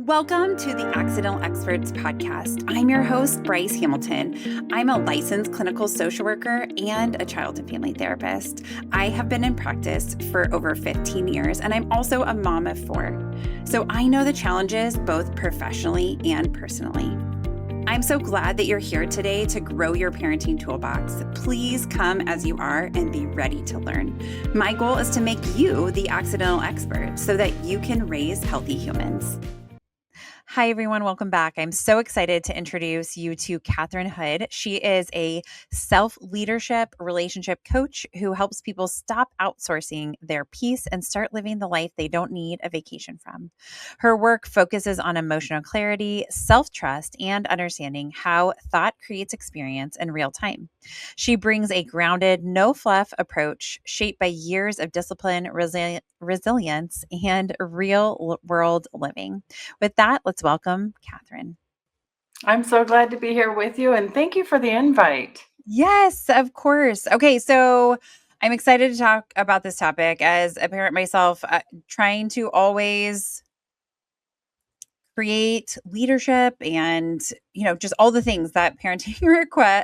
Welcome to the Accidental Experts podcast. I'm your host, Bryce Hamilton. I'm a licensed clinical social worker and a child and family therapist. I have been in practice for over 15 years, and I'm also a mom of 4. So I know the challenges both professionally and personally. I'm so glad that you're here today to grow your parenting toolbox. Please come as you are and be ready to learn. My goal is to make you the accidental expert so that you can raise healthy humans. Hi, everyone. Welcome back. I'm so excited to introduce you to Katherine Hood. She is a self-leadership relationship coach who helps people stop outsourcing their peace and start living the life they don't need a vacation from. Her work focuses on emotional clarity, self-trust, and understanding how thought creates experience in real time. She brings a grounded, no-fluff approach shaped by years of discipline, resilience, and real-world living. With that, let's welcome Katherine. I'm so glad to be here with you, and thank you for the invite. Yes, of course. Okay, so I'm excited to talk about this topic as a parent myself, trying to always create leadership and, just all the things that parenting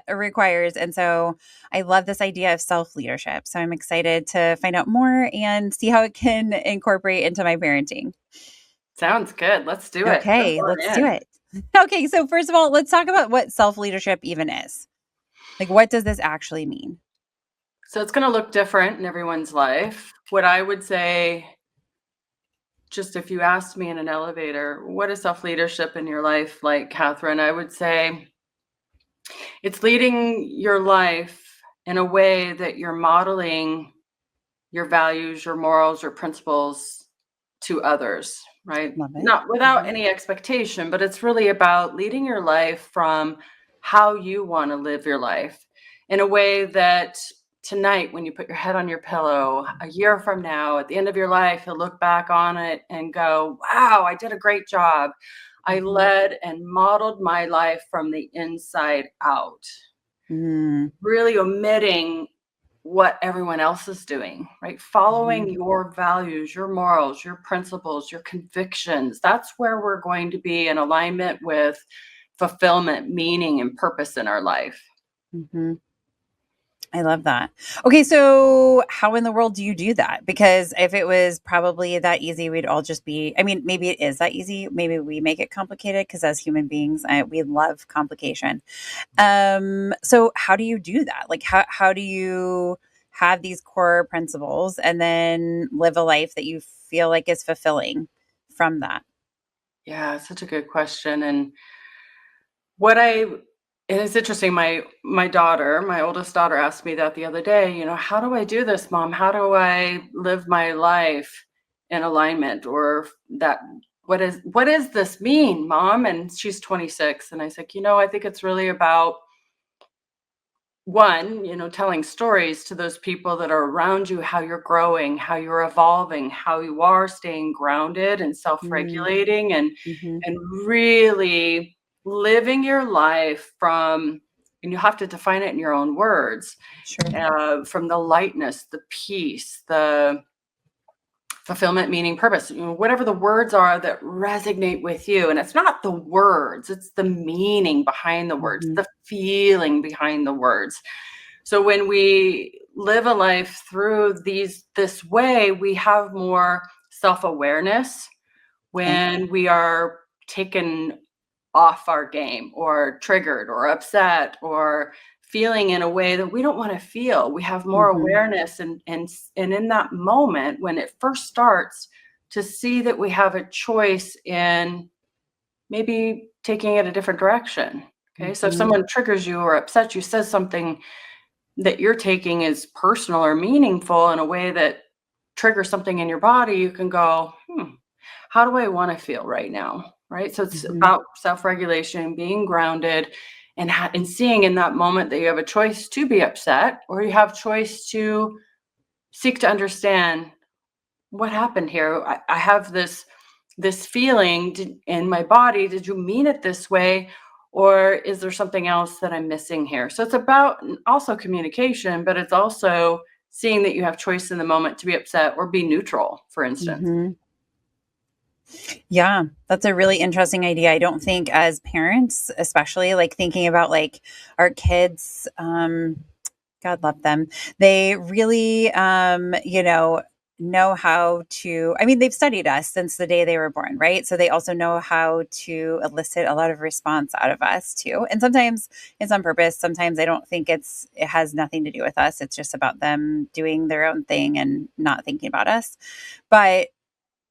requires. And so I love this idea of self-leadership. So I'm excited to find out more and see how it can incorporate into my parenting. Sounds good. Let's do it. Okay, let's do it. Okay, so first of all, let's talk about what self-leadership even is. Like, what does this actually mean? So it's going to look different in everyone's life. What I would say, just if you asked me in an elevator, what is self-leadership in your life like, Katherine? I would say it's leading your life in a way that you're modeling your values, your morals, your principles to others, right? Love it. Not without any expectation, but it's really about leading your life from how you want to live your life in a way that tonight, when you put your head on your pillow, a year from now, at the end of your life, you'll look back on it and go, wow, I did a great job. I led and modeled my life from the inside out, really omitting what everyone else is doing, right? Following your values, your morals, your principles, your convictions. That's where we're going to be in alignment with fulfillment, meaning, and purpose in our life. I love that. Okay, so how in the world do you do that? Because if it was probably that easy, we'd all just be, maybe it is that easy. Maybe we make it complicated because as human beings, we love complication. So how do you do that? Like, how do you have these core principles and then live a life that you feel like is fulfilling from that? Yeah, such a good question. And it's interesting. My oldest daughter asked me that the other day, how do I do this, Mom? How do I live my life in alignment? Or that what does this mean, Mom? And she's 26. And I said, I think it's really about one, telling stories to those people that are around you, how you're growing, how you're evolving, how you are staying grounded and self-regulating and really living your life from, and you have to define it in your own words, from the lightness, the peace, the fulfillment, meaning, purpose, whatever the words are that resonate with you. And it's not the words, it's the meaning behind the words, the feeling behind the words. So when we live a life through this way, we have more self-awareness when we are taken off our game or triggered or upset or feeling in a way that we don't want to feel. We have more awareness and in that moment when it first starts, to see that we have a choice in maybe taking it a different direction. Okay. So if someone triggers you or upsets you, says something that you're taking is personal or meaningful in a way that triggers something in your body, you can go, how do I want to feel right now? Right. So it's about self-regulation, being grounded, and seeing in that moment that you have a choice to be upset, or you have choice to seek to understand what happened here. I have this feeling in my body. Did you mean it this way? Or is there something else that I'm missing here? So it's about also communication, but it's also seeing that you have choice in the moment to be upset or be neutral, for instance. Yeah, that's a really interesting idea. I don't think as parents, especially like thinking about like our kids, God love them. They really, know how to, I mean, they've studied us since the day they were born, right? So they also know how to elicit a lot of response out of us too. And sometimes it's on purpose. Sometimes I don't think it has nothing to do with us. It's just about them doing their own thing and not thinking about us. But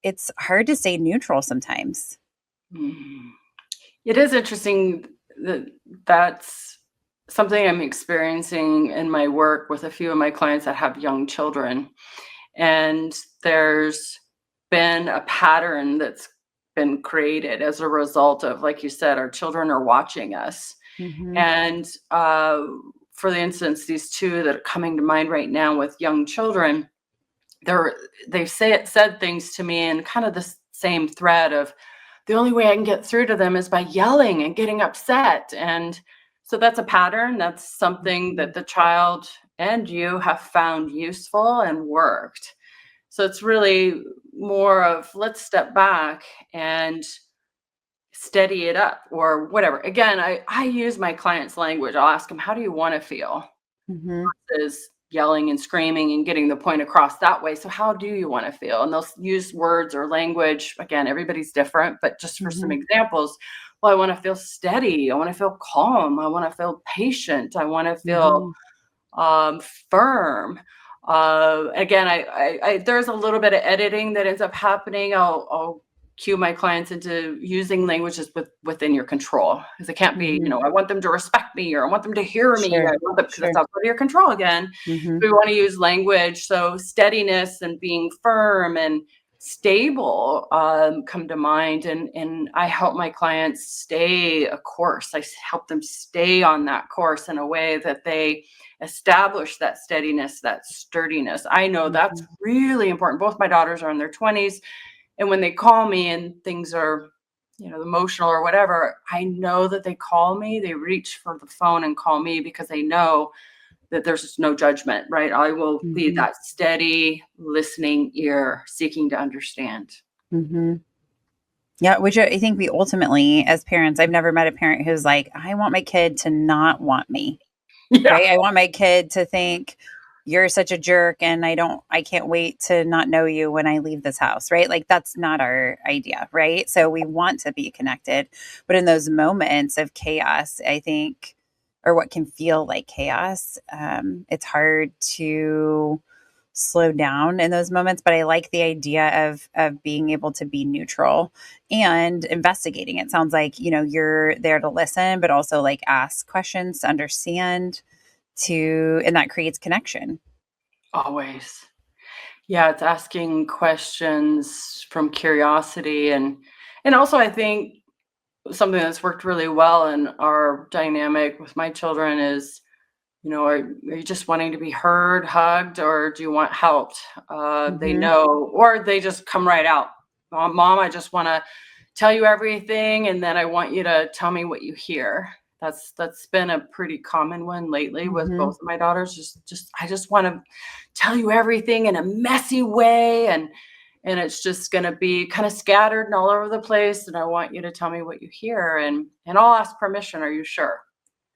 it's hard to stay neutral sometimes. Mhm. It is interesting that that's something I'm experiencing in my work with a few of my clients that have young children. And there's been a pattern that's been created as a result of, like you said, our children are watching us. Mhm. And for the instance, these two that are coming to mind right now with young children, they're said things to me in kind of the same thread of the only way I can get through to them is by yelling and getting upset. And so that's a pattern. That's something Mhm. that the child and you have found useful and worked. So it's really more of let's step back and steady it up or whatever. Again, I use my client's language. I'll ask them, how do you want to feel? Mhm. Is yelling and screaming and getting the point across that way. So how do you want to feel? And they'll use words or language. Again, everybody's different, but just for some Mhm. examples, well, I want to feel steady. I want to feel calm. I want to feel patient. I want to feel Mhm. firm. Again, there's a little bit of editing that ends up happening. I'll cue my clients into using languages within your control because it can't be, Mhm. I want them to respect me or I want them to hear me. Sure. I want them because Sure. that's outside of your control again. Mhm. We want to use language so steadiness and being firm and stable come to mind, and I help my clients stay a course. Help them stay on that course in a way that they establish that steadiness, that sturdiness. I know that's Mhm. really important. Both my daughters are in their 20s, and when they call me and things are, emotional or whatever, I know that they call me, they reach for the phone and call me because they know that there's just no judgment, right? I will be Mhm. that steady listening ear seeking to understand. Mhm. Yeah, which I think we ultimately, as parents, I've never met a parent who's like, I want my kid to not want me, Yeah. right? I want my kid to think you're such a jerk and I can't wait to not know you when I leave this house, right? Like that's not our idea, right? So we want to be connected. But in those moments of chaos, I think, or what can feel like chaos, it's hard to slow down in those moments. But I like the idea of being able to be neutral and investigating. It sounds like, you're there to listen, but also like ask questions to understand and that creates connection. Always. Yeah, it's asking questions from curiosity, and also I think something that's worked really well in our dynamic with my children is, are you just wanting to be heard, hugged, or do you want helped? They Mhm. know, or they just come right out. Mom, I just want to tell you everything, and then I want you to tell me what you hear. That's been a pretty common one lately with both Mhm. of my daughters. Just I just want to tell you everything in a messy way, and it's just going to be kind of scattered and all over the place, and I want you to tell me what you hear, and I'll ask permission. Are you sure?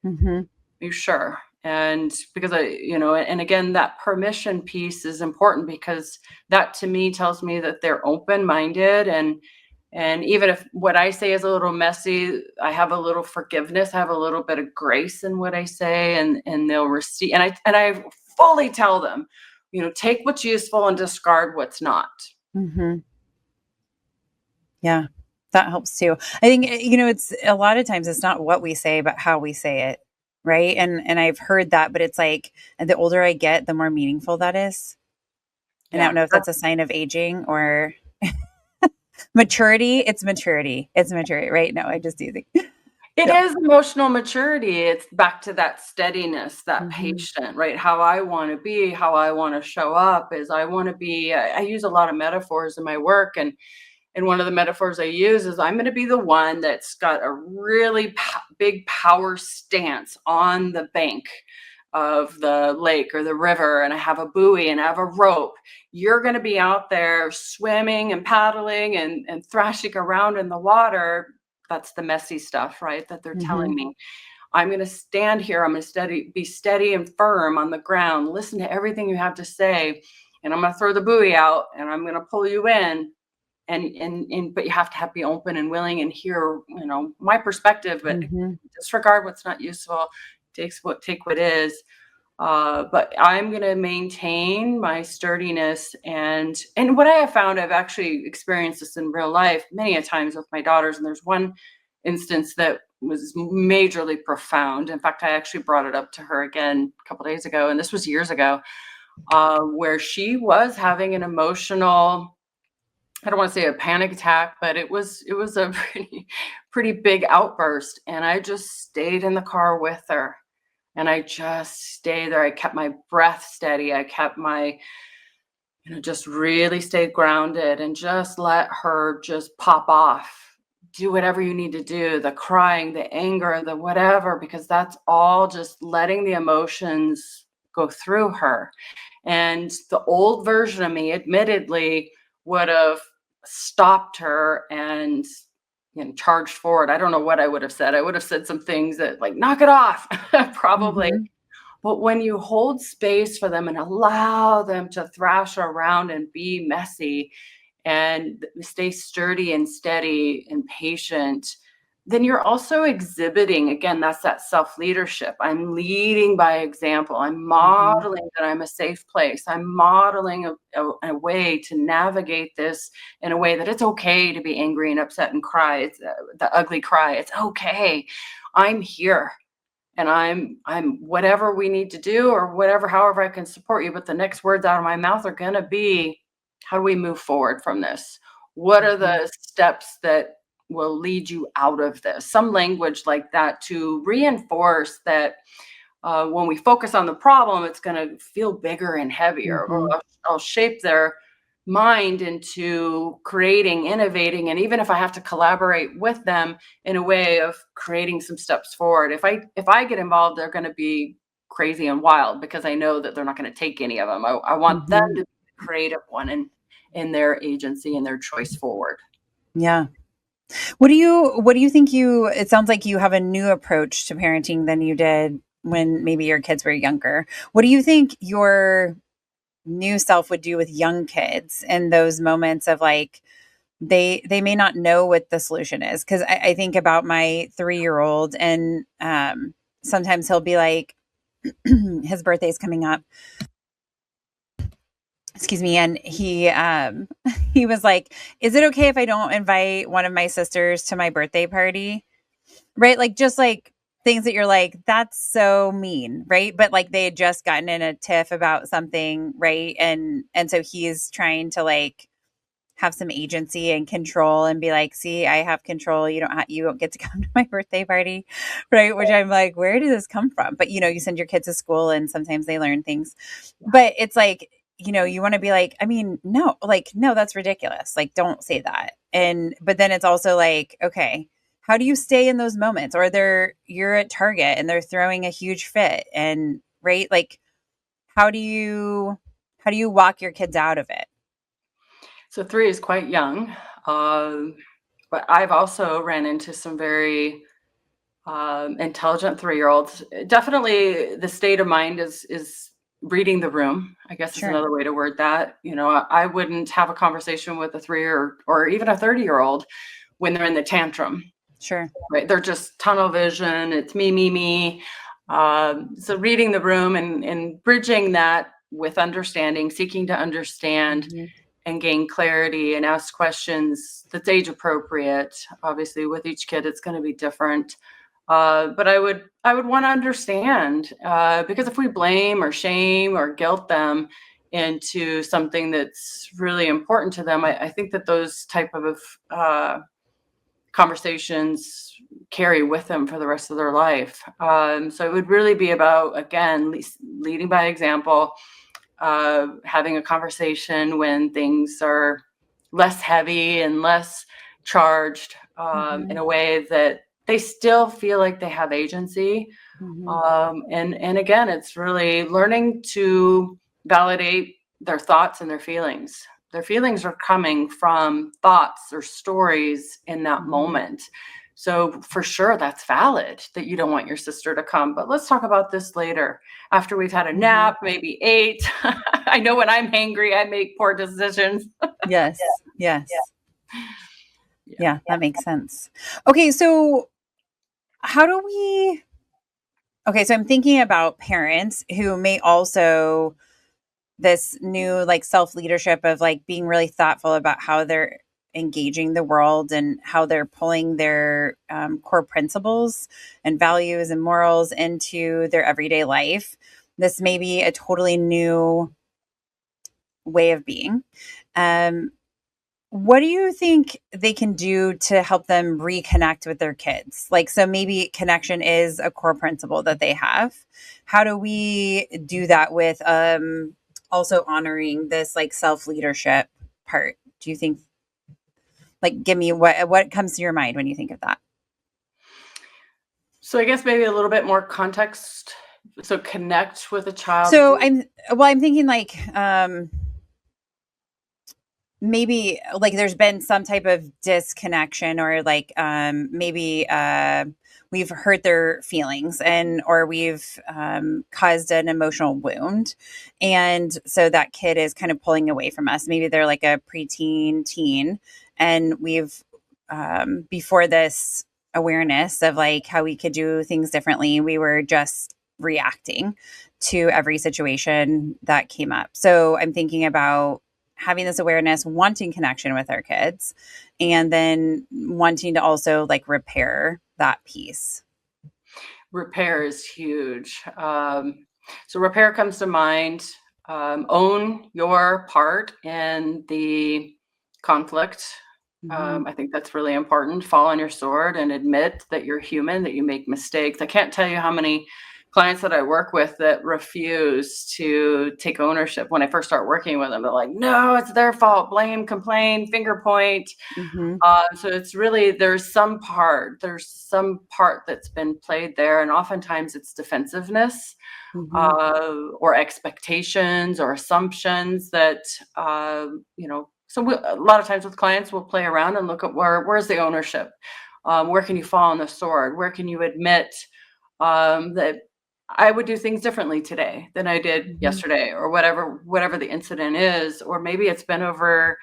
Mhm. Are you sure? And because and again, that permission piece is important because that to me tells me that they're open-minded, and even if what I say is a little messy, I have a little forgiveness, I have a little bit of grace in what I say, and they'll receive, and I fully tell them, take what's useful and discard what's not. Mhm. Yeah. That helps too. I think it's a lot of times it's not what we say but how we say it, right? And I've heard that, but it's like the older I get, the more meaningful that is. And I don't Yeah. know if that's a sign of aging or maturity. It's maturity. It's maturity, right? No, I just do think. It Yeah. is emotional maturity. It's back to that steadiness, that Mhm. patient, right? How I want to be, how I want to show up is I want to be. I use a lot of metaphors in my work, and one of the metaphors I use is I'm going to be the one that's got a really big power stance on the bank. of the lake or the river, and I have a buoy and I have a rope. You're going to be out there swimming and paddling and thrashing around in the water. That's the messy stuff, right? That they're telling me. I'm going to stand here. I'm going to be steady and firm on the ground. Listen to everything you have to say. And I'm going to throw the buoy out and I'm going to pull you in. But you have to be open and willing and hear, my perspective, but disregard what's not useful. Take what is. But I'm going to maintain my sturdiness. And what I have found, I've actually experienced this in real life many a times with my daughters. And there's one instance that was majorly profound. In fact, I actually brought it up to her again a couple of days ago, and this was years ago, where she was having an emotional, I don't want to say a panic attack, but it was a pretty big outburst. And I just stayed in the car with her. And I just stayed there. I kept my breath steady. I kept my, just really stayed grounded and just let her just pop off. Do whatever you need to do, the crying, the anger, the whatever, because that's all just letting the emotions go through her. And the old version of me, admittedly, would have stopped her and charged forward. I don't know what I would have said. I would have said some things that like, knock it off, probably. But when you hold space for them and allow them to thrash around and be messy and stay sturdy and steady and patient, then you're also exhibiting, again, that's that self-leadership. I'm leading by example. I'm modeling that I'm a safe place. I'm modeling a way to navigate this in a way that it's okay to be angry and upset and cry. It's the ugly cry. It's okay. I'm here. And I'm whatever we need to do or whatever, however I can support you. But the next words out of my mouth are going to be, how do we move forward from this? What are the steps that will lead you out of this? Some language like that to reinforce that when we focus on the problem, it's going to feel bigger and heavier. Or I'll shape their mind into creating, innovating, and even if I have to collaborate with them in a way of creating some steps forward. If I get involved, they're going to be crazy and wild because I know that they're not going to take any of them. I want them to be the creative one in their agency and their choice forward. Yeah. What do you think it sounds like you have a new approach to parenting than you did when maybe your kids were younger. What do you think your new self would do with young kids in those moments of like, they may not know what the solution is? Cause I think about my 3-year-old and, sometimes he'll be like, his birthday's coming up. Excuse me. And he was like, is it okay if I don't invite one of my sisters to my birthday party? Right. Like, just like things that you're like, that's so mean. Right. But like they had just gotten in a tiff about something. Right. And so he's trying to like have some agency and control and be like, see, I have control. You don't get to come to my birthday party. Right. Which I'm like, where did this come from? But you send your kids to school and sometimes they learn things, but it's like, you want to be like, I mean, no, that's ridiculous. Like, don't say that. But then it's also like, okay, how do you stay in those moments? Or you're at Target and they're throwing a huge fit and right. Like, how do you walk your kids out of it? So 3 is quite young. But I've also ran into some very intelligent 3-year-olds. Definitely the state of mind is reading the room, I guess is another way to word that. I wouldn't have a conversation with a 3 or even a 30-year-old when they're in the tantrum. Sure. Right. They're just tunnel vision. It's me. So reading the room and bridging that with understanding, seeking to understand and gain clarity and ask questions that's age appropriate. Obviously, with each kid, it's going to be different. But I would want to understand because if we blame or shame or guilt them into something that's really important to them, I think that those type of conversations carry with them for the rest of their life. So it would really be about, again, leading by example, having a conversation when things are less heavy and less charged in a way that they still feel like they have agency. Mm-hmm. And again, it's really learning to validate their thoughts and their feelings. Their feelings are coming from thoughts or stories in that Mm-hmm. moment. So for sure, that's valid that you don't want your sister to come. But let's talk about this later after we've had a Mm-hmm. nap, maybe ate. I know when I'm hangry, I make poor decisions. Yes. Yes. Yeah. Yeah, that makes sense. Okay, so how do we okay, so I'm thinking about parents who may also this new like self-leadership of like being really thoughtful about how they're engaging the world and how they're pulling their core principles and values and morals into their everyday life. This may be a totally new way of being. Um, what do you think they can do to help them reconnect with their kids? Like, so maybe connection is a core principle that they have. How do we do that with also honoring this like self leadership part? Do you think, like, give me what comes to your mind when you think of that? So I guess maybe a little bit more context. So connect with a child. So I'm thinking like maybe like there's been some type of disconnection or like maybe we've hurt their feelings and or we've caused an emotional wound, and so that kid is kind of pulling away from us. Maybe they're like a preteen teen, and we've before this awareness of like how we could do things differently, we were just reacting to every situation that came up. So I'm thinking about having this awareness, wanting connection with our kids, and then wanting to also like repair that piece. Repair is huge. So repair comes to mind. Own your part in the conflict. Mm-hmm. I think that's really important. Fall on your sword and admit that you're human, that you make mistakes. I can't tell you how many clients that I work with that refuse to take ownership. When I first start working with them, they're like, no, it's their fault. Blame, complain, finger point. Mm-hmm. So it's really there's some part that's been played there, and oftentimes it's defensiveness Mm-hmm. or expectations or assumptions that So a lot of times with clients, we'll play around and look at where's the ownership, where can you fall on the sword, where can you admit that I would do things differently today than I did Mm-hmm. yesterday, or whatever the incident is, or maybe it's been over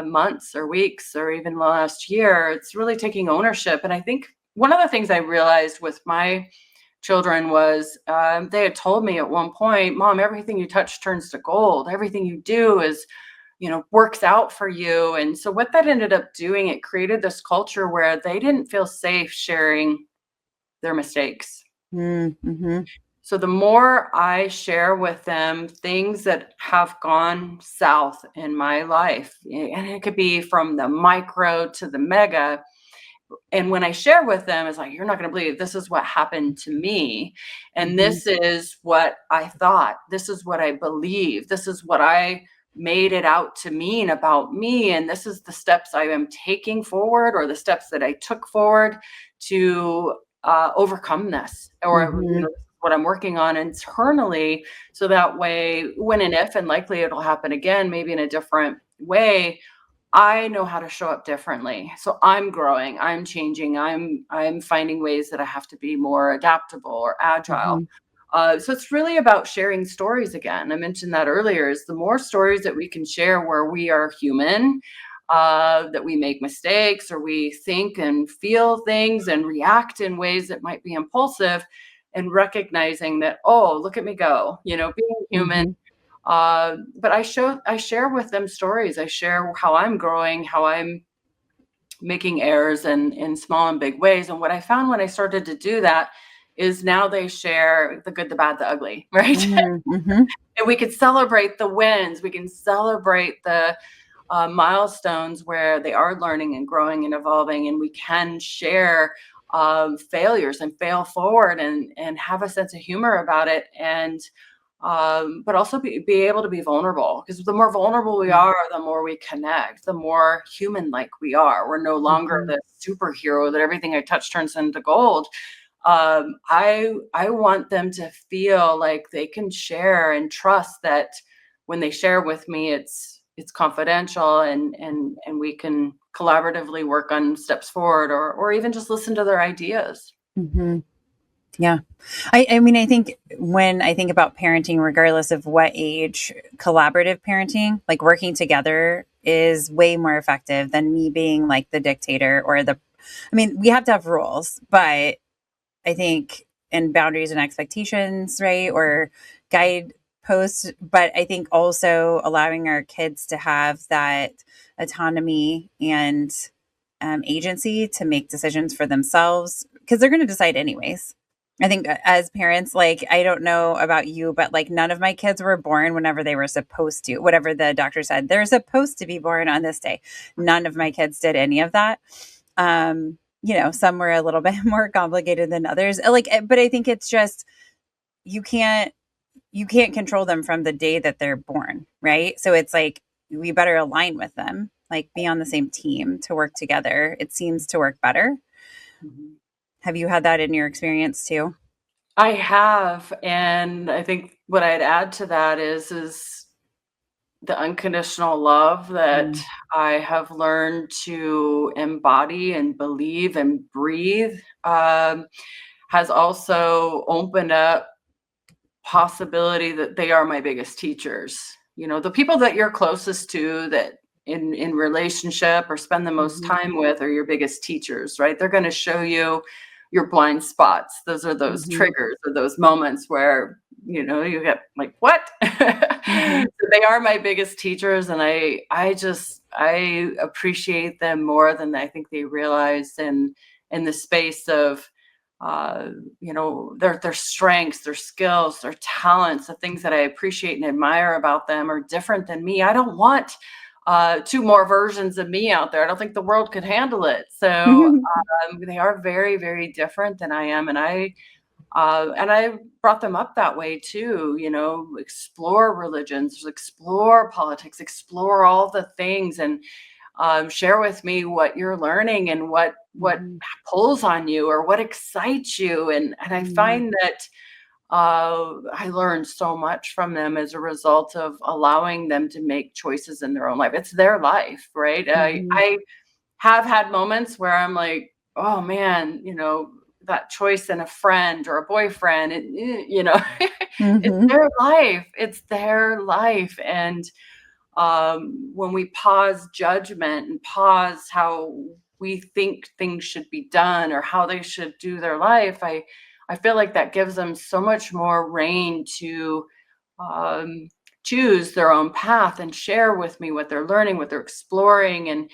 months or weeks or even the last year. It's really taking ownership. And I think one of the things I realized with my children was they had told me at one point, Mom, everything you touch turns to gold. Everything you do is, works out for you. And so what that ended up doing, it created this culture where they didn't feel safe sharing their mistakes. Mm-hmm. So the more I share with them things that have gone south in my life, and it could be from the micro to the mega. And when I share with them, it's like, you're not going to believe this is what happened to me. And Mm-hmm. this is what I thought. This is what I believe. This is what I made it out to mean about me. And this is the steps I am taking forward, or the steps that I took forward to overcome this, or Mm-hmm. this is what I'm working on internally. So that way, when and if, and likely it'll happen again, maybe in a different way, I know how to show up differently. So I'm growing, I'm changing, I'm finding ways that I have to be more adaptable or agile. Mm-hmm. So it's really about sharing stories again. I mentioned that earlier, is the more stories that we can share where we are human, that we make mistakes or we think and feel things and react in ways that might be impulsive, and recognizing that, oh, look at me go, being human. Mm-hmm. But I share with them stories. I share how I'm growing, how I'm making errors in small and big ways. And what I found when I started to do that is now they share the good, the bad, the ugly, right? Mm-hmm. And we can celebrate the wins. We can celebrate the milestones where they are learning and growing and evolving, and we can share failures and fail forward and have a sense of humor about it. And but also be able to be vulnerable, because the more vulnerable we Mm. are, the more we connect, the more human-like we are. We're no longer Mhm. the superhero that everything I touch turns into gold. I want them to feel like they can share and trust that when they share with me, it's confidential, and we can collaboratively work on steps forward, or even just listen to their ideas. Mhm. Yeah. I mean, I think when I think about parenting, regardless of what age, collaborative parenting, like working together, is way more effective than me being like the dictator or the, I mean, we have to have rules, but I think, and boundaries and expectations, right? Or guide posts. But I think also allowing our kids to have that autonomy and agency to make decisions for themselves, because they're going to decide anyways. I think as parents, like, I don't know about you, but like none of my kids were born whenever they were supposed to, whatever the doctor said, they're supposed to be born on this day. None of my kids did any of that. Some were a little bit more complicated than others. But I think it's just, you can't control them from the day that they're born, right? So it's like, we better align with them, like be on the same team to work together. It seems to work better. Mhm. Have you had that in your experience too? I have, and I think what I'd add to that is the unconditional love that Mm. I have learned to embody and believe and breathe, has also opened up possibility that they are my biggest teachers. You know, the people that you're closest to, that in relationship or spend the most Mhm. time with, are your biggest teachers, right? They're going to show you your blind spots. Those are those Mhm. triggers, or those moments where, you get like, what? Mhm. So they are my biggest teachers, and I appreciate them more than I think they realize, in the space of uh, their strengths, their skills, their talents, the things that I appreciate and admire about them are different than me. I don't want two more versions of me out there. I don't think the world could handle it. So they are very, very different than I am, and I brought them up that way too. Explore religions, explore politics, explore all the things, and share with me what you're learning, and what Mhm. pulls on you, or what excites you. And I Mhm. find that I learned so much from them as a result of allowing them to make choices in their own life. It's their life, right? Mhm. I have had moments where I'm like, oh man, that choice in a friend or a boyfriend, it's Mhm. their life. It's their life. And when we pause judgment and pause how we think things should be done, or how they should do their life, I feel like that gives them so much more reign to um, choose their own path and share with me what they're learning, what they're exploring, and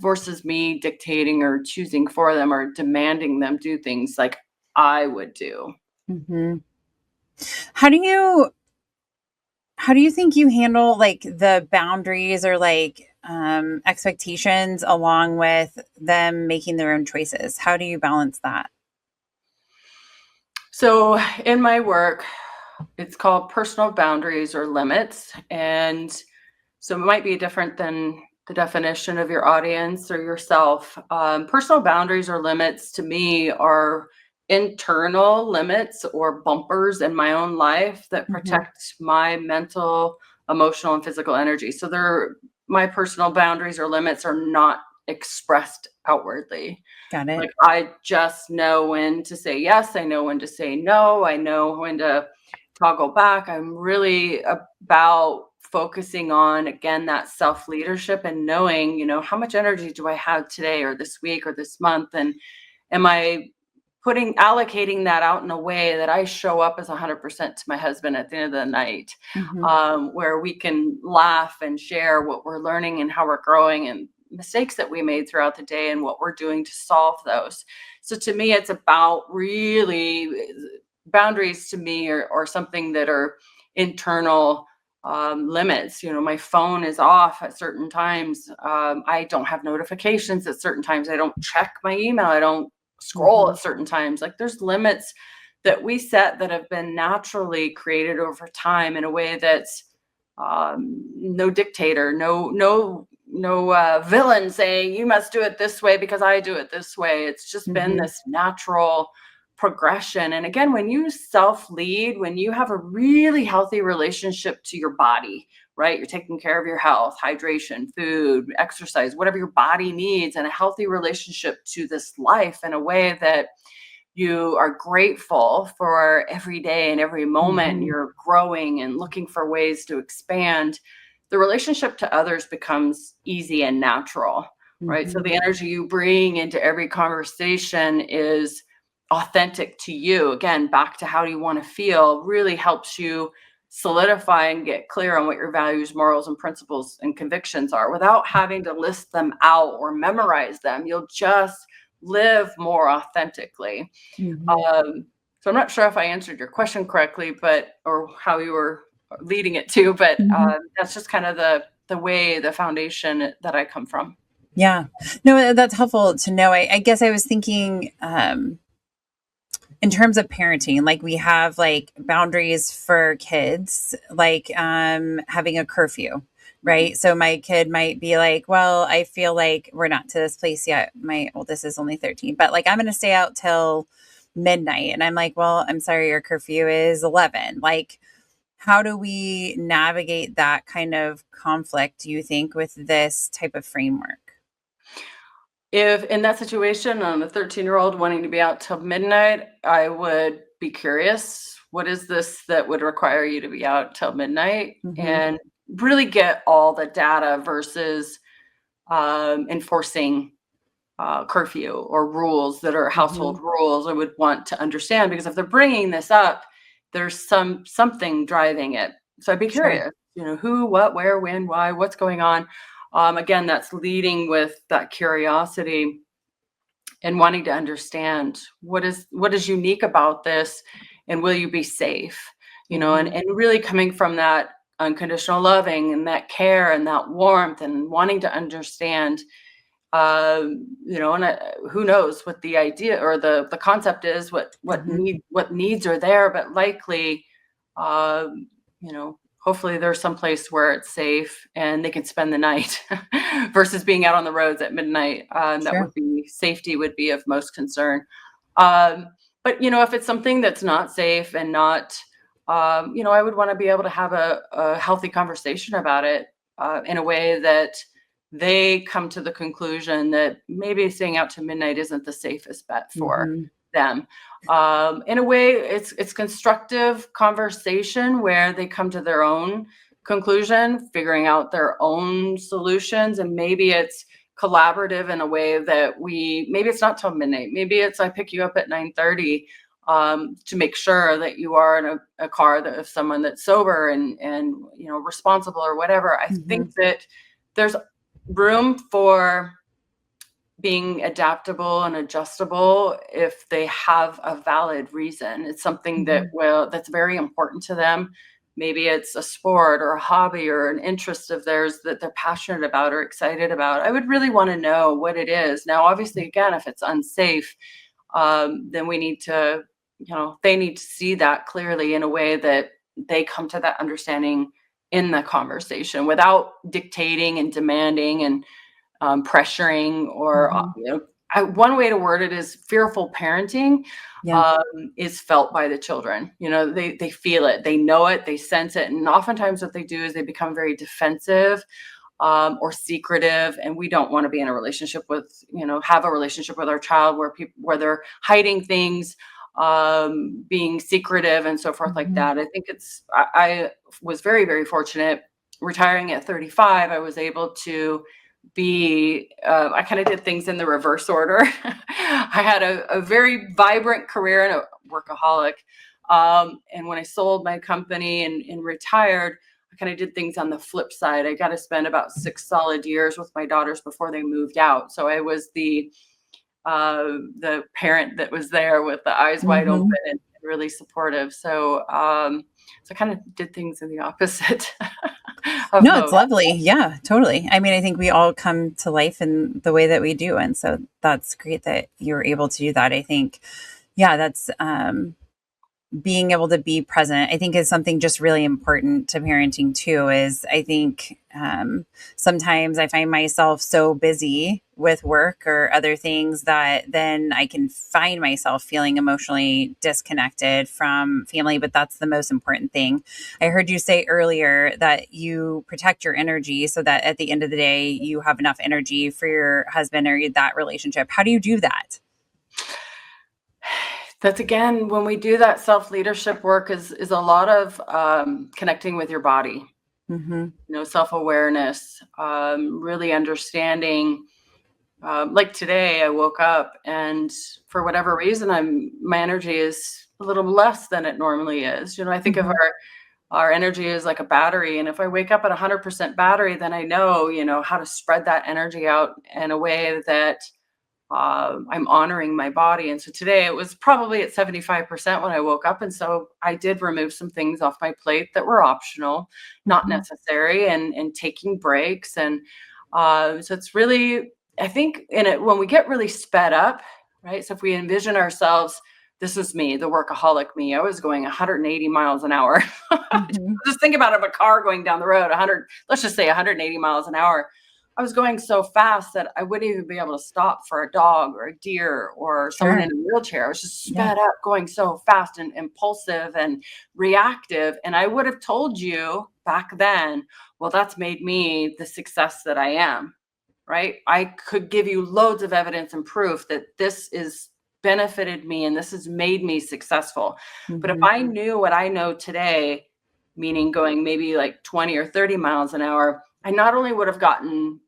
versus me dictating or choosing for them, or demanding them do things like I would do. Mhm. How do you how do you think you handle like the boundaries or like expectations along with them making their own choices? How do you balance that? So in my work, it's called personal boundaries or limits. And so it might be different than the definition of your audience or yourself. Personal boundaries or limits to me are internal limits or bumpers in my own life that Mhm. protect my mental, emotional, and physical energy. So my personal boundaries or limits are not expressed outwardly. Got it. Like, I just know when to say yes, I know when to say no, I know when to toggle back. I'm really about focusing on, again, that self-leadership, and knowing, how much energy do I have today, or this week, or this month, and am I allocating that out in a way that I show up as 100% to my husband at the end of the night, Mhm. where we can laugh and share what we're learning and how we're growing, and mistakes that we made throughout the day, and what we're doing to solve those. So to me, it's about really boundaries to me, or something that are internal limits. My phone is off at certain times. I don't have notifications at certain times. I don't check my email. I don't scroll Mhm. at certain times. Like, there's limits that we set that have been naturally created over time in a way that's no dictator, no villain saying you must do it this way because I do it this way. It's just been this natural progression. And again, when you self-lead, when you have a really healthy relationship to your body, right? You're taking care of your health, hydration, food, exercise, whatever your body needs, and a healthy relationship to this life in a way that you are grateful for every day and every moment. You're growing and looking for ways to expand. The relationship to others becomes easy and natural, right? So the energy you bring into every conversation is authentic to you. Again, back to how do you want to feel really helps you solidify and get clear on what your values, morals, and principles and convictions are without having to list them out or memorize them. You'll just live more authentically. So I'm not sure if I answered your question correctly, or how you were leading it to, but that's just kind of the way, the foundation that I come from. Yeah. No, that's helpful to know. I guess I was thinking, in terms of parenting, like we have like boundaries for kids, like having a curfew, right? So my kid might be like, well, I feel like we're not to this place yet. My oldest is only 13, but like I'm going to stay out till midnight. And I'm like, well, I'm sorry, your curfew is 11. Like, how do we navigate that kind of conflict, do you think, with this type of framework? If in that situation, on a 13-year-old wanting to be out till midnight, I would be curious, what is this that would require you to be out till midnight? And really get all the data versus enforcing curfew or rules that are household rules. I would want to understand, because if they're bringing this up, there's something driving it. So I'd be Sure. curious, who, what, where, when, why, what's going on. Again, that's leading with that curiosity and wanting to understand what is unique about this, and will you be safe? And really coming from that unconditional loving and that care and that warmth and wanting to understand, and who knows what the idea or the concept is, what needs are there, but likely, hopefully there's some place where it's safe and they can spend the night versus being out on the roads at midnight. Sure. Safety would be of most concern. But if it's something that's not safe and not, I would want to be able to have a healthy conversation about it, in a way that they come to the conclusion that maybe staying out to midnight isn't the safest bet for them. In a way, it's constructive conversation where they come to their own conclusion, figuring out their own solutions, and maybe it's collaborative in a way that maybe it's not till midnight. Maybe it's I pick you up at 9:30 to make sure that you are in a car of someone that's sober and responsible or whatever. I think that there's room for being adaptable and adjustable if they have a valid reason. It's something that's very important to them. Maybe it's a sport or a hobby or an interest of theirs that they're passionate about or excited about. I would really want to know what it is. Now, obviously, again, if it's unsafe, then we need to, they need to see that clearly in a way that they come to that understanding in the conversation without dictating and demanding and pressuring or, one way to word it is fearful parenting. Is felt by the children. They feel it, they know it, they sense it. And oftentimes what they do is they become very defensive, or secretive. And we don't want to be in a relationship with, have a relationship with our child where they're hiding things, being secretive and so forth like that. I think I was very, very fortunate retiring at 35. I was able to I kind of did things in the reverse order. I had a very vibrant career and a workaholic. And when I sold my company and retired, I kind of did things on the flip side. I got to spend about 6 solid years with my daughters before they moved out. So I was the parent that was there with the eyes wide open and really supportive. So I kind of did things in the opposite. No, it's lovely. Yeah, totally. I mean, I think we all come to life in the way that we do. And so that's great that you're able to do that. I think, yeah, that's, being able to be present, I think, is something just really important to parenting too. Is I think sometimes I find myself so busy with work or other things that then I can find myself feeling emotionally disconnected from family. But that's the most important thing. I heard you say earlier that you protect your energy so that at the end of the day, you have enough energy for your husband or that relationship. How do you do that? That's again, when we do that self-leadership work is a lot of connecting with your body, Mm-hmm. self-awareness, really understanding. Like today, I woke up and for whatever reason, my energy is a little less than it normally is. I think of Mm-hmm. our energy is like a battery, and if I wake up at 100% battery, then I know, how to spread that energy out in a way that I'm honoring my body. And so today it was probably at 75% when I woke up. And so I did remove some things off my plate that were optional, not Mm-hmm. necessary, and taking breaks. And so it's really, I think in it, when we get really sped up, right? So if we envision ourselves, this is me, the workaholic me. I was going 180 miles an hour. Mm-hmm. Just think about a car going down the road, 100, let's just say 180 miles an hour. I was going so fast that I wouldn't even be able to stop for a dog or a deer or someone in Sure. a wheelchair. I was just Yeah. sped up, going so fast and impulsive and reactive. And I would have told you back then, well, that's made me the success that I am, right? I could give you loads of evidence and proof that this is benefited me and this has made me successful. But if Mm-hmm. I knew what I know today, meaning going maybe like 20 or 30 miles an hour, I not only would have gotten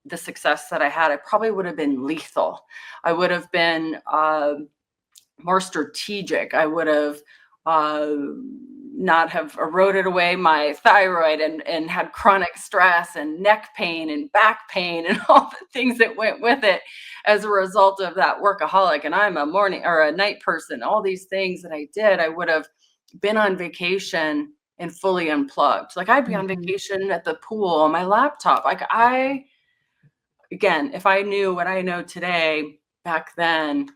the success that I had, I probably would have been lethal. I would have been more strategic. I would have uh, not have eroded away my thyroid and had chronic stress and neck pain and back pain and all the things that went with it as a result of that workaholic. And I'm a morning or a night person. All these things that I did, I would have been on vacation and fully unplugged. Like I'd be on Mm-hmm. vacation at the pool on my laptop. Again, if I knew what I know today back then,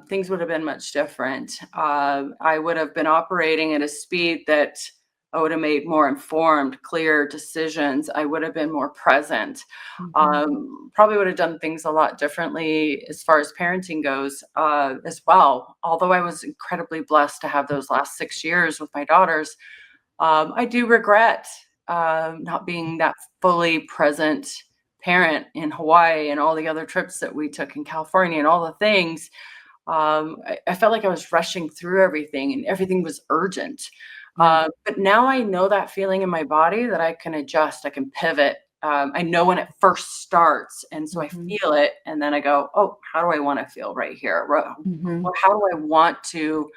things would have been much different. I would have been operating at a speed that I would have made more informed, clear decisions. I would have been more present. Mm-hmm. Probably would have done things a lot differently as far as parenting goes as well. Although I was incredibly blessed to have those last 6 years with my daughters, I do regret not being that fully present parent in Hawaii and all the other trips that we took in California and all the things. I felt like I was rushing through everything and everything was urgent. Yeah. But now I know that feeling in my body that I can adjust, I can pivot. I know when it first starts. And so I Mm-hmm. feel it. And then I go, oh, how do I want to feel right here? Mm-hmm. How do I want to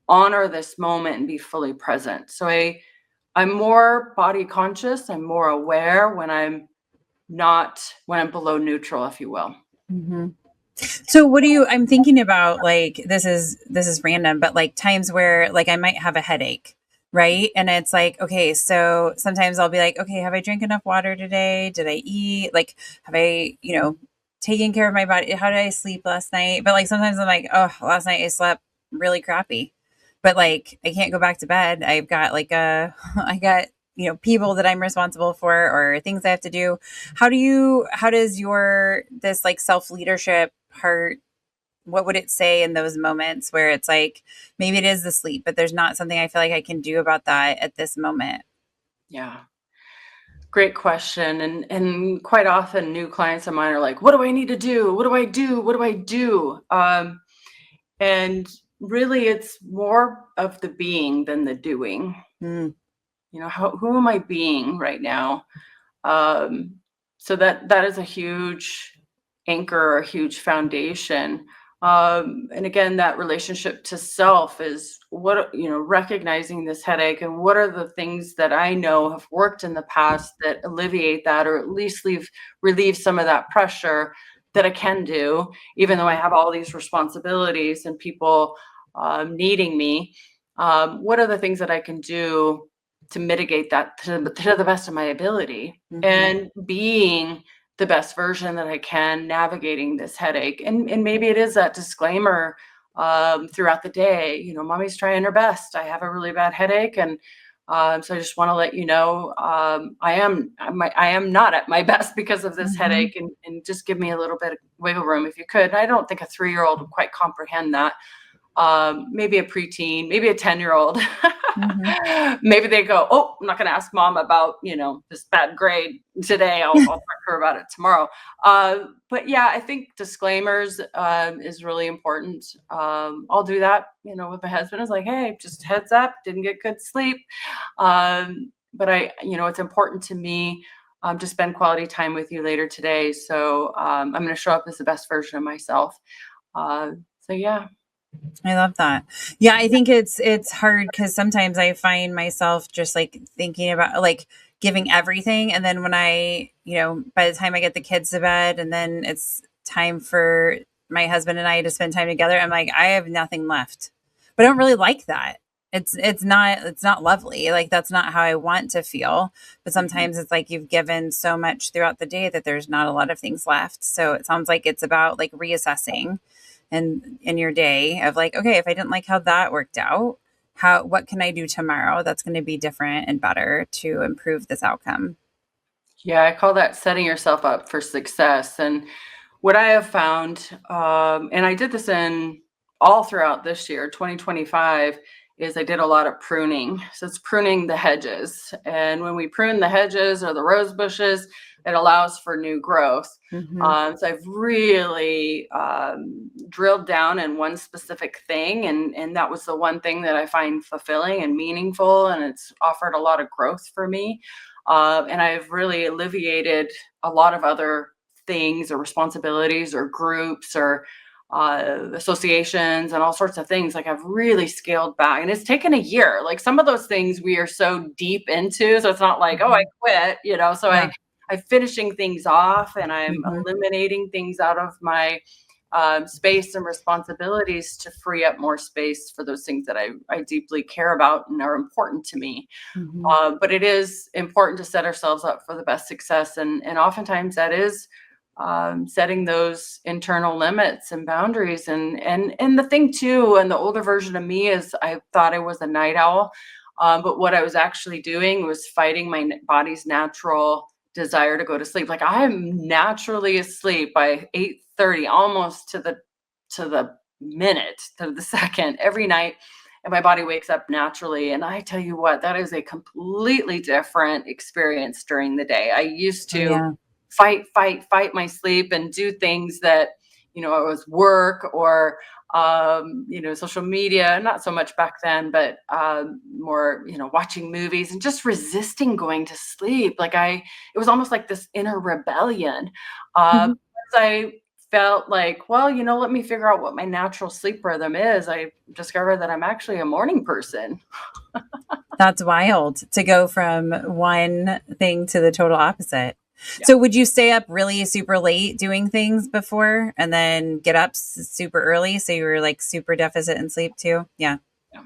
honor this moment and be fully present? So I'm more body conscious. I'm more aware when when I'm below neutral, if you will. Mm-hmm. So what do you, I'm thinking about, like, this is random, but like times where like I might have a headache, right? And it's like, okay, so sometimes I'll be like, okay, have I drank enough water today? Did I eat? Like, have I, taken care of my body? How did I sleep last night? But like sometimes I'm like, oh, last night I slept really crappy. But like I can't go back to bed. I've got like I got, people that I'm responsible for or things I have to do. How does this like self-leadership part, what would it say in those moments where it's like maybe it is the sleep, but there's not something I feel like I can do about that at this moment? Yeah. Great question. And quite often new clients of mine are like, what do I need to do? What do I do? What do I do? And really it's more of the being than the doing. Mm, Who am I being right now? Um, so that is a huge anchor, a huge foundation. And again, that relationship to self is recognizing this headache and what are the things that I know have worked in the past that alleviate that, or at least relieve some of that pressure that I can do, even though I mhm, have all these responsibilities and people needing me. What are the things that I can do to mitigate that to the best of my ability, mhm, and being the best version that I can navigating this headache. And maybe it is that disclaimer throughout the day. Mommy's trying her best. I have a really bad headache, and so I just want to let you know, I am not at my best because of this Mm-hmm. headache, and just give me a little bit of wiggle room if you could. And I don't think a 3-year-old would quite comprehend that. Maybe a preteen, maybe a 10-year-old. Mm-hmm. Maybe they go, oh, I'm not going to ask mom about, this bad grade today. I'll talk to her about it tomorrow. But yeah, I think disclaimers is really important. I'll do that, with my husband. It's like, hey, just heads up, didn't get good sleep. But it's important to me to spend quality time with you later today. So I'm going to show up as the best version of myself. So yeah. I love that. Yeah, I think it's hard because sometimes I find myself just like thinking about like giving everything, and then when by the time I get the kids to bed, and then it's time for my husband and I to spend time together, I'm like, I have nothing left. But I don't really like that. It's not lovely. Like that's not how I want to feel. But Mhm. sometimes it's like you've given so much throughout the day that there's not a lot of things left. So it sounds like it's about like reassessing and in your day of like, okay, if I didn't like how that worked out, what can I do tomorrow that's going to be different and better to improve this outcome? Yeah, I call that setting yourself up for success. And what I have found, and I did this in all throughout this year, 2025, is I did a lot of pruning. So it's pruning the hedges. And when we prune the hedges or the rose bushes, it allows for new growth. Mm-hmm. So I've really drilled down in one specific thing. And that was the one thing that I find fulfilling and meaningful. And it's offered a lot of growth for me. And I've really alleviated a lot of other things or responsibilities or groups or associations and all sorts of things. Like I've really scaled back, and it's taken a year. Like some of those things we are so deep into, so it's not like, oh, I Mm-hmm. quit, So Yeah. I'm finishing things off, and I'm Mm-hmm. eliminating things out of my space and responsibilities to free up more space for those things that I deeply care about and are important to me. Mm-hmm. But it is important to set ourselves up for the best success, and oftentimes that is setting those internal limits and boundaries. And the thing too, and the older version of me is I thought I was a night owl, but what I was actually doing was fighting my body's natural desire to go to sleep. Like I'm naturally asleep by 8:30, almost to the minute, to the second every night, and my body wakes up naturally. And I tell you what, that is a completely different experience during the day. I used Oh to yeah. fight my sleep and do things that, it was work or, social media, not so much back then, but more, watching movies and just resisting going to sleep. It was almost like this inner rebellion. Mm-hmm. Because I felt like, well, let me figure out what my natural sleep rhythm is. I discovered that I'm actually a morning person. That's wild to go from one thing to the total opposite. Yeah. So would you stay up really super late doing things before and then get up super early so you were like super deficit in sleep too? Yeah. Yeah.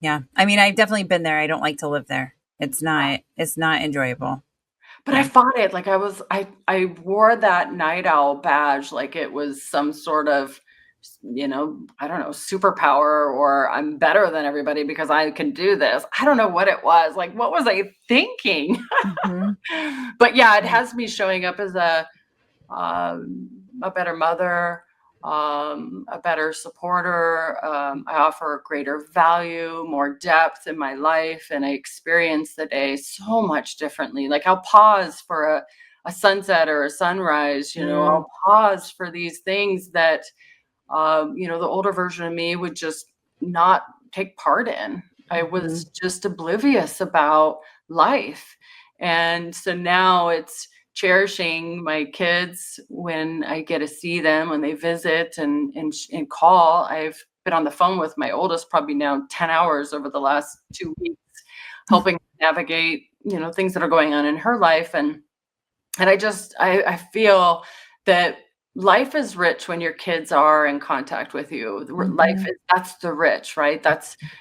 Yeah. I mean, I've definitely been there. I don't like to live there. It's not enjoyable. But I Yeah. fought it. Like I wore that night owl badge like it was some sort of, I don't know, superpower, or I'm better than everybody because I can do this. I don't know what it was. Like, what was I thinking? Hmm. But yeah, it Yeah. has me showing up as a better mother, a better supporter. I offer greater value, more depth in my life, and I experience the day so much differently. Like I'll pause for a sunset or a sunrise, Mm, I'll pause for these things that, the older version of me would just not take part in. I was mhm, just oblivious about life. And so now it's cherishing my kids when I get to see them, when they visit and call. I've been on the phone with my oldest probably now 10 hours over the last 2 weeks, helping navigate, things that are going on in her life. And I feel that life is rich when your kids are in contact with you. Life mhm, is That's the rich, right?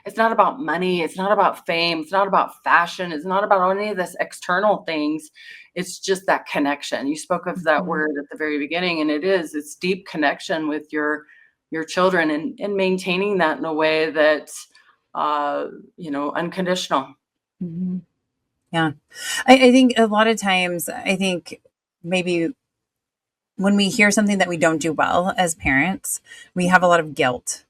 It's not about money, it's not about fame, it's not about fashion, it's not about any of this external things. It's just that connection. You spoke of that mhm, word at the very beginning, and it's deep connection with your children, and maintaining that in a way that's, unconditional. Mm-hmm. Yeah. I think a lot of times, I think maybe when we hear something that we don't do well as parents, we have a lot of guilt.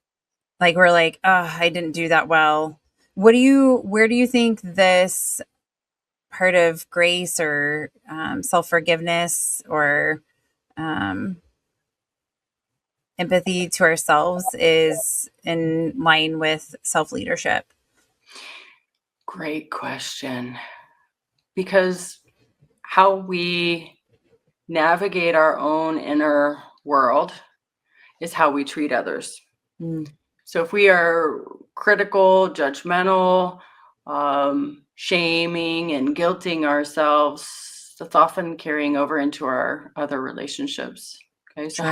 Like we're like, oh, I didn't do that well. Where do you think this part of grace or self forgiveness or um, empathy to ourselves is in line with self leadership? Great question. Because how we navigate our own inner world is how we treat others. Mm, So if we are critical, judgmental, shaming and guilting ourselves, that's often carrying over into our other relationships. Okay, sure.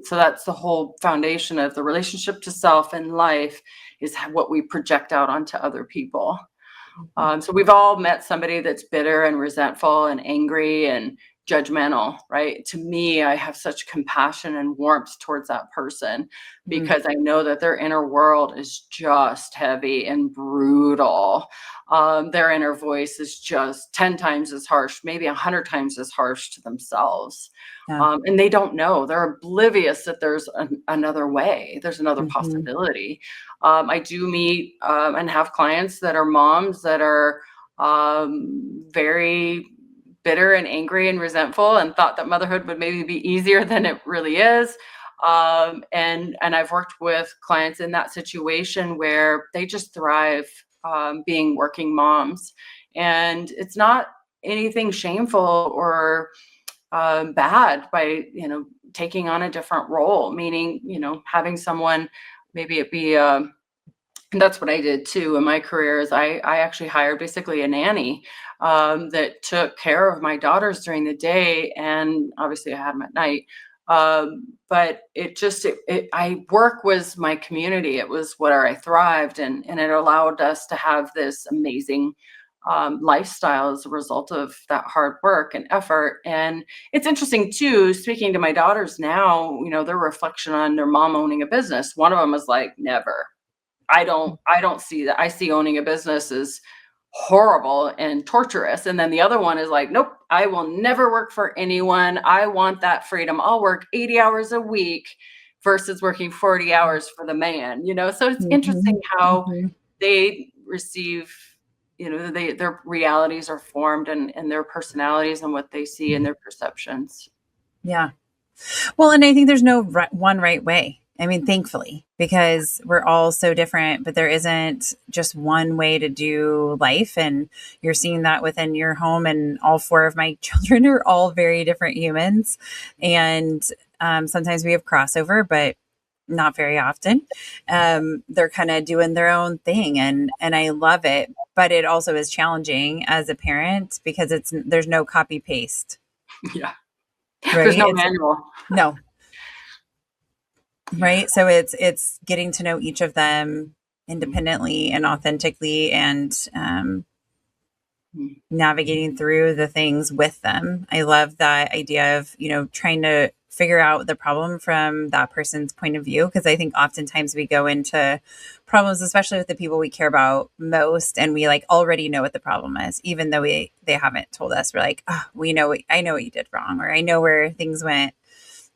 so that's the whole foundation of the relationship to self and life is what we project out onto other people. Mhm. So we've all met somebody that's bitter and resentful and angry and judgmental, right? To me, I have such compassion and warmth towards that person Mm, because I know that their inner world is just heavy and brutal. Their inner voice is just 10 times as harsh, maybe 100 times as harsh to themselves. yeah. And they don't know. They're oblivious that there's another way, there's another Hmm. possibility. I do meet and have clients that are moms that are very bitter and angry and resentful and thought that motherhood would maybe be easier than it really is. And I've worked with clients in that situation where they just thrive being working moms, and it's not anything shameful or bad by taking on a different role, meaning having someone, maybe it be and that's what I did too in my career is I actually hired basically a nanny that took care of my daughters during the day, and obviously I had them at night. But I work was my community. It was where I thrived, and it allowed us to have this amazing lifestyle as a result of that hard work and effort. And it's interesting too, speaking to my daughters now, their reflection on their mom owning a business. One of them is like, never. I don't see that. I see owning a business as horrible and torturous. And then the other one is like, nope, I will never work for anyone. I want that freedom. I'll work 80 hours a week versus working 40 hours for the man, So it's Hmm. interesting how Hmm. they receive, their realities are formed, and their personalities and what they see and their perceptions. Yeah. Well, and I think there's no one right way. I mean, thankfully, because we're all so different, but there isn't just one way to do life. And you're seeing that within your home. And all four of my children are all very different humans. And sometimes we have crossover, but not very often. They're kind of doing their own thing, and I love it. But it also is challenging as a parent because there's no copy paste, Yeah. There's right? no It's manual. no. Yeah. Right. So it's getting to know each of them Mm, independently and authentically, and mm, navigating through the things with them. I love that idea of, trying to figure out the problem from that person's point of view. Because I think oftentimes we go into problems, especially with the people we care about most, and we like already know what the problem is, even though they haven't told us. We're like, oh, I know what you did wrong, or I know where things went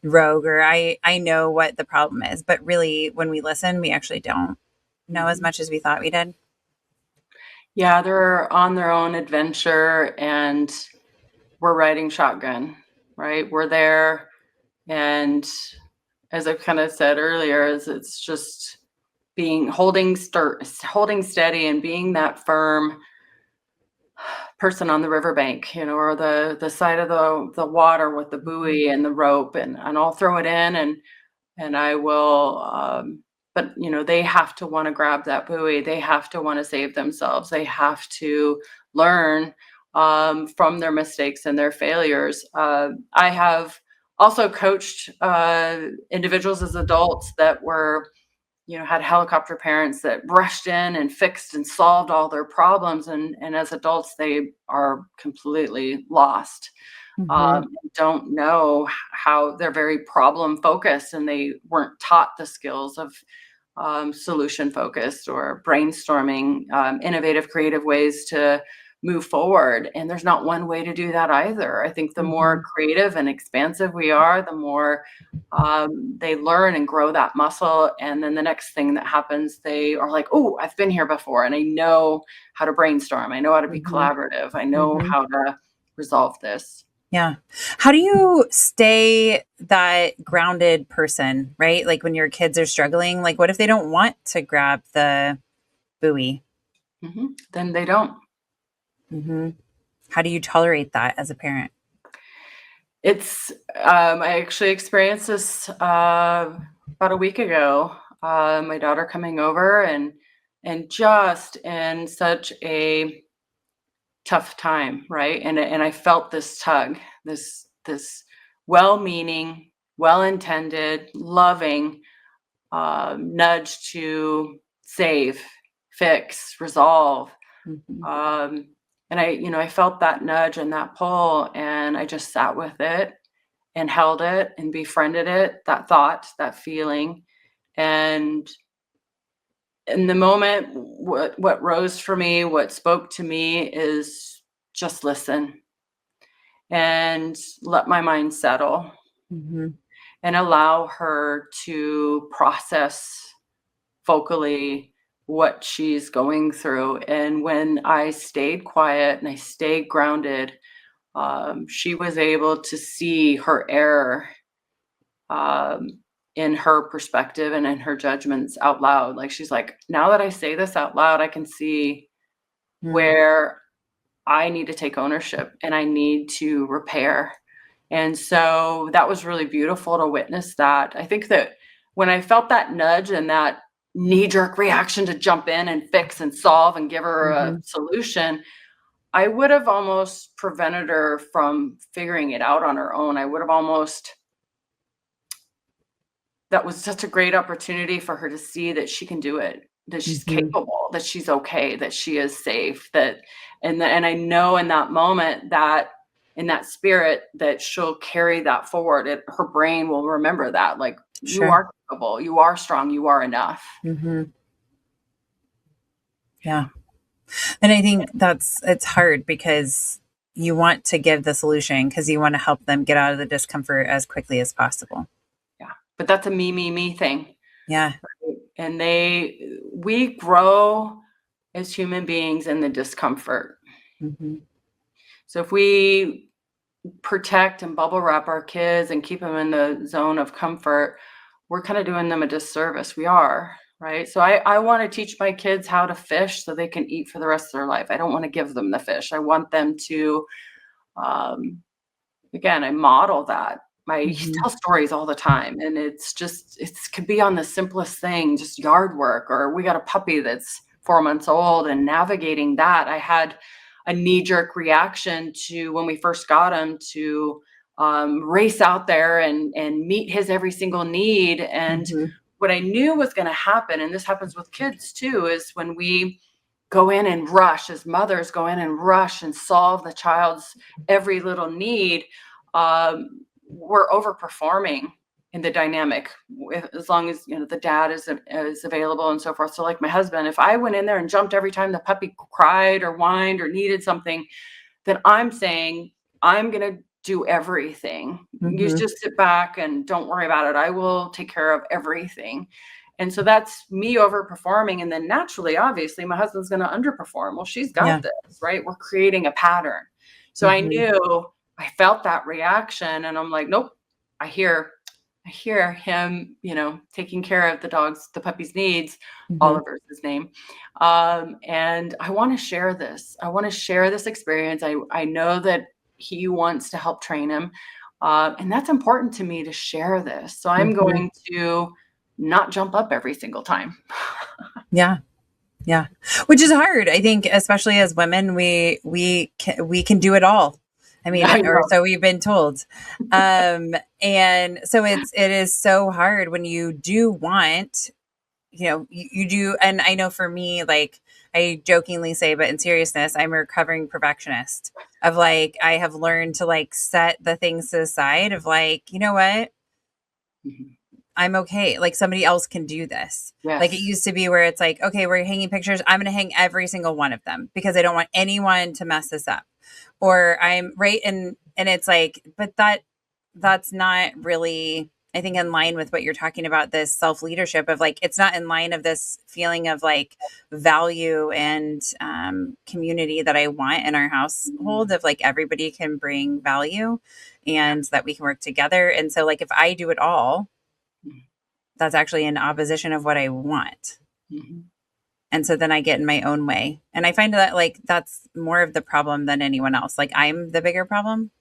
rogue, or I know what the problem is. But really, when we listen, we actually don't know as mhm. much as we thought we did. Yeah, they're on their own adventure, and we're riding shotgun, right? We're there, and as I kind of said earlier, is it's just being holding steady and being that firm person on the riverbank, or the side of the water with the Mhm. buoy and the rope, and I'll throw it in, and I will, but they have to want to grab that buoy. They have to want to save themselves. They have to learn from their mistakes and their failures. I have also coached individuals as adults that were, had helicopter parents that rushed in and fixed and solved all their problems, and as adults they are completely lost. Mm-hmm. don't know how they're very problem focused and they weren't taught the skills of solution focused or brainstorming innovative, creative ways to move forward. And there's not one way to do that either. I think the Mm-hmm. more creative and expansive we are, the more they learn and grow that muscle. And then the next thing that happens, they are like, oh, I've been here before and I know how to brainstorm. I know how to be Mm-hmm. collaborative. I know Mm-hmm. how to resolve this. Yeah. How do you stay that grounded person, right? Like when your kids are struggling, like what if they don't want to grab the buoy? Then they don't. Mm-hmm. How do you tolerate that as a parent? It's I actually experienced this about a week ago. My daughter coming over and just in such a tough time, right? And I felt this tug, this well-meaning, well-intended, loving nudge to save, fix, resolve. Mm-hmm. Um, and I felt that nudge and that pull, and I just sat with it and held it and befriended it, that thought, that feeling. And in the moment, what rose for me, what spoke to me is just listen and let my mind settle Mm-hmm. and allow her to process vocally what she's going through. And when I stayed quiet and I stayed grounded, she was able to see her error um, in her perspective and in her judgments out loud. Like she's like, now that I say this out loud, I can see where I need to take ownership and I need to repair. And so that was really beautiful to witness that. I think that when I felt that nudge and that knee jerk reaction to jump in and fix and solve and give her a Mm-hmm. solution, I would have almost prevented her from figuring it out on her own. I would have almost that was such a great opportunity for her to see that she can do it, that she's Mm-hmm. capable, that she's okay, that she is safe, and I know in that moment that in that spirit that she'll carry that forward. Her brain will remember that, like, you Sure. are capable, you are strong, you are enough. Mm-hmm. Yeah. And I think it's hard because you want to give the solution because you want to help them get out of the discomfort as quickly as possible. Yeah. But that's a me thing. Yeah. And we grow as human beings in the discomfort. Mm-hmm. So if we protect and bubble wrap our kids and keep them in the zone of comfort, we're kind of doing them a disservice. We are, right? So I want to teach my kids how to fish so they can eat for the rest of their life. I don't want to give them the fish. I want them to, um, again, I model that. I Mm-hmm. tell stories all the time, and it could be on the simplest thing, just yard work, or we got a puppy that's 4 months old, and navigating that. I had a knee jerk reaction to when we first got him to race out there and meet his every single need. And Mm-hmm. what I knew was going to happen, and this happens with kids too, is when we go in and rush, as mothers go in and rush and solve the child's every little need, we're overperforming in the dynamic as long as the dad is available and so forth. So like my husband, if I went in there and jumped every time the puppy cried or whined or needed something, then I'm saying I'm going to do everything. You Mm-hmm. just sit back and don't worry about it. I will take care of everything. And so that's me overperforming. And then naturally, obviously, my husband's going to underperform. Well, she's Yeah. got this, right? We're creating a pattern. So I Mm-hmm. knew I felt that reaction and I'm like, nope, I hear him, taking care of the puppy's needs. Mm-hmm. Oliver's his name. And I want to share this. I want to share this experience. I know that he wants to help train him. And that's important to me to share this. So I'm Mm-hmm. going to not jump up every single time. Yeah. Yeah. Which is hard. I think, especially as women, we can do it all. I mean, I or know. so we've been told. And so it is so hard when you do want you do. And I know for me, like I jokingly say, but in seriousness, I'm a recovering perfectionist of like, I have learned to like set the things to the side of like, you know what? Mhm. I'm okay. Like somebody else can do this. Like it Yes. used to be where it's like, okay, we're hanging pictures. I'm going to hang every single one of them because I don't want anyone to mess this up. Or I'm right. And it's like, but that's not really, I think, in line with what you're talking about, this self leadership of like, it's not in line of this feeling of like value and community that I want in our household Mhm. of like everybody can bring value and that we can work together. And so, like, if I do it all, Mhm. that's actually in opposition of what I want. Mhm. And so then I get in my own way. And I find that like that's more of the problem than anyone else. Like I'm the bigger problem.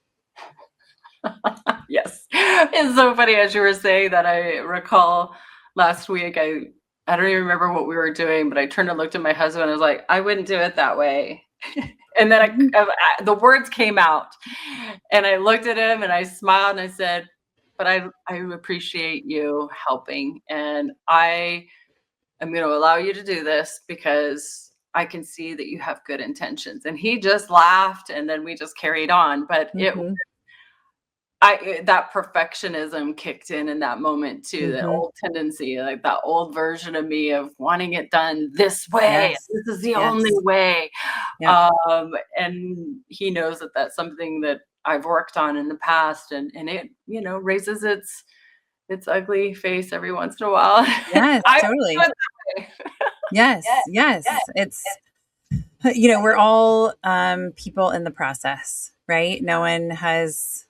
Yes. It's so funny as you were saying that. I recall last week, I don't even remember what we were doing, but I turned and looked at my husband and I was like, "I wouldn't do it that way." And then Mhm. the words came out, and I looked at him and I smiled and I said, "But I appreciate you helping, and I am going to allow you to do this because I can see that you have good intentions." And he just laughed, and then we just carried on. But Mhm. that perfectionism kicked in that moment too, that Mhm. old tendency, like that old version of me of wanting it done this way. Yes. This is the only Yes. way. Yep. And he knows that that's something that I've worked on in the past, and it, raises its ugly face every once in a while. Yes, I do totally. it that way. Yes. Yes. It's we're all people in the process, right? No one has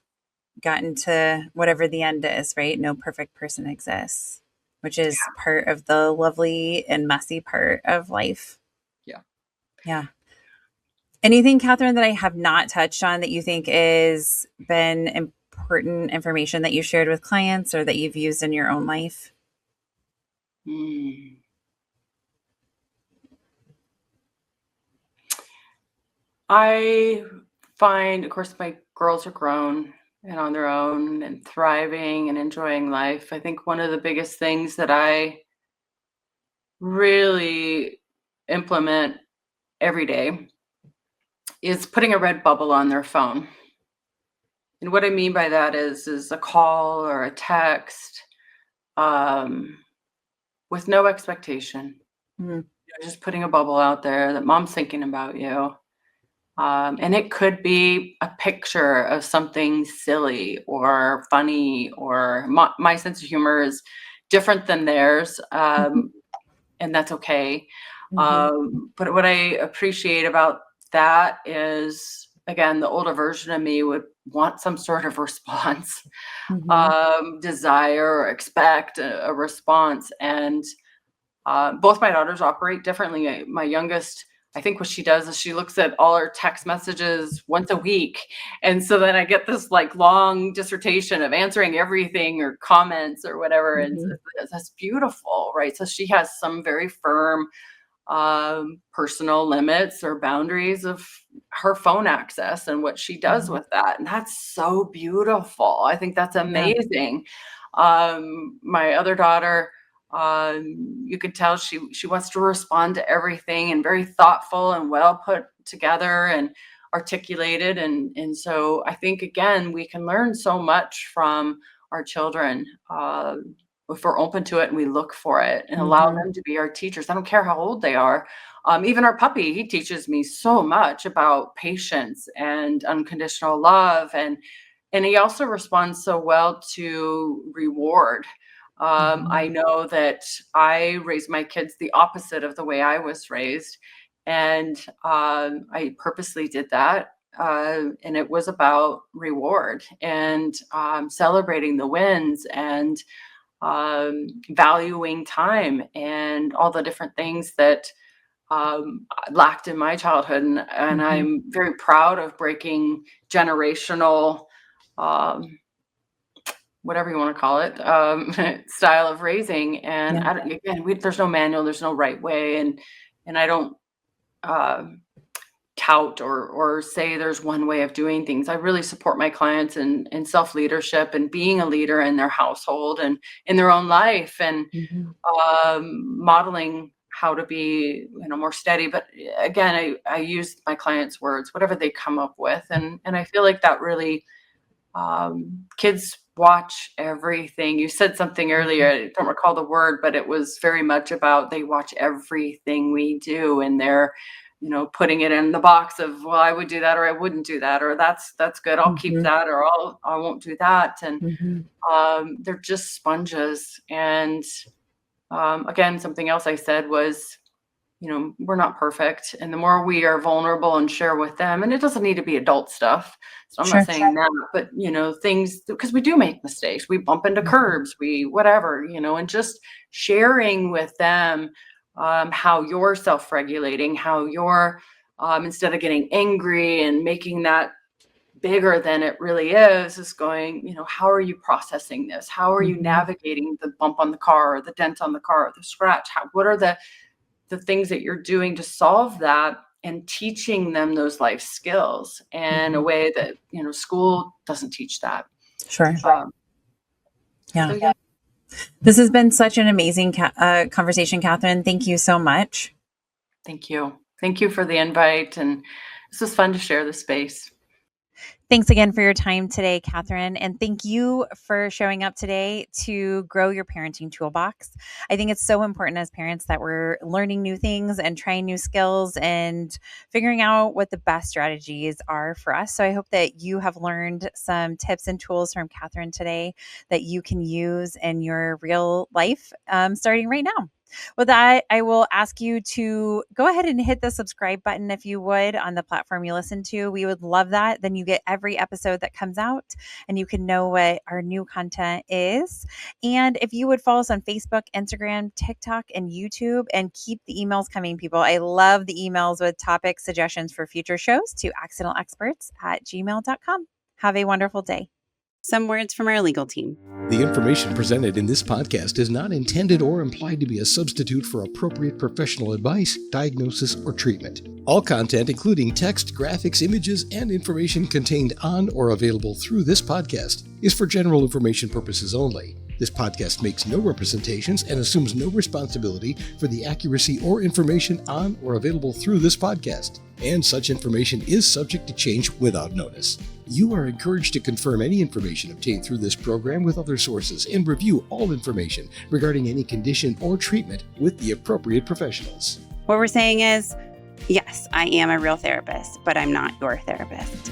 gotten to whatever the end is, right? No perfect person exists, which is part of the lovely and messy part of life. Yeah. Yeah. Anything, Catherine, that I have not touched on that you think is been important information that you shared with clients or that you've used in your own life? Mm. I find, of course, my girls are grown and on their own and thriving and enjoying life. I think one of the biggest things that I really implement every day is putting a red bubble on their phone. And what I mean by that is a call or a text, um, with no expectation. Mhm. Just putting a bubble out there that mom's thinking about you. And it could be a picture of something silly or funny, or my sense of humor is different than theirs, and that's okay. Mhm. But what I appreciate about that is, again, the older version of me would want some sort of response, Mhm. desire or expect a response. And both my daughters operate differently. My youngest, I think what she does is she looks at all her text messages once a week. And so then I get this like long dissertation of answering everything or comments or whatever. And Mhm. that's beautiful, right? So she has some very firm personal limits or boundaries of her phone access and what she does Mhm. with that. And that's so beautiful. I think that's Yeah. amazing. My other daughter, you can tell she wants to respond to everything, and very thoughtful and well put together and articulated. And so I think, again, we can learn so much from our children, if we're open to it and we look for it and allow Mhm. them to be our teachers. I don't care how old they are. Even our puppy, he teaches me so much about patience and unconditional love, and he also responds so well to reward. I Mhm. know that I raised my kids the opposite of the way I was raised, and I purposely did that. And it was about reward and celebrating the wins and valuing time and all the different things that lacked in my childhood. And Mhm. I'm very proud of breaking generational, um, whatever you want to call it, style of raising. And Yeah. again, there's no manual, there's no right way. And I don't, um tout or say there's one way of doing things. I really support my clients in self-leadership and being a leader in their household and in their own life, and Mhm. modeling how to be, more steady. But again, I use my clients' words, whatever they come up with, and I feel like that really, kids watch everything. You said something earlier, Mhm. I don't recall the word, but it was very much about they watch everything we do, and they're, putting it in the box of, well, I would do that, or I wouldn't do that, or that's good, I'll keep Mhm. that, or I won't do that. And Mhm. they're just sponges. And again, something else I said was, we're not perfect. And the more we are vulnerable and share with them, and it doesn't need to be adult stuff. So I'm not Sure. saying that, but things, because we do make mistakes. We bump into Mhm. curbs, we whatever, and just sharing with them how you're self-regulating, how you're instead of getting angry and making that bigger than it really is going, how are you processing this? How are you Mhm. navigating the bump on the car, or the dent on the car, or the scratch? What are the things that you're doing to solve that, and teaching them those life skills in a Mhm. way that, school doesn't teach that. Sure. Um, Yeah. so yeah, This has been such an amazing conversation, Catherine. Thank you so much. thank you. Thank you for the invite. And this was fun to share the space. Thanks again for your time today, Catherine. And thank you for showing up today to grow your parenting toolbox. I think it's so important as parents that we're learning new things and trying new skills and figuring out what the best strategies are for us. So I hope that you have learned some tips and tools from Catherine today that you can use in your real life starting right now. With that, I will ask you to go ahead and hit the subscribe button if you would on the platform you listen to. We would love that. Then you get every episode that comes out and you can know what our new content is. And if you would follow us on Facebook, Instagram, TikTok, and YouTube, and keep the emails coming, people. I love the emails with topic suggestions for future shows to accidentalexperts@gmail.com. Have a wonderful day. Some words from our legal team. The information presented in this podcast is not intended or implied to be a substitute for appropriate professional advice, diagnosis, or treatment. All content, including text, graphics, images, and information contained on or available through this podcast, is for general information purposes only. This podcast makes no representations and assumes no responsibility for the accuracy or information on or available through this podcast, and such information is subject to change without notice. You are encouraged to confirm any information obtained through this program with other sources and review all information regarding any condition or treatment with the appropriate professionals. What we're saying is, yes, I am a real therapist, but I'm not your therapist.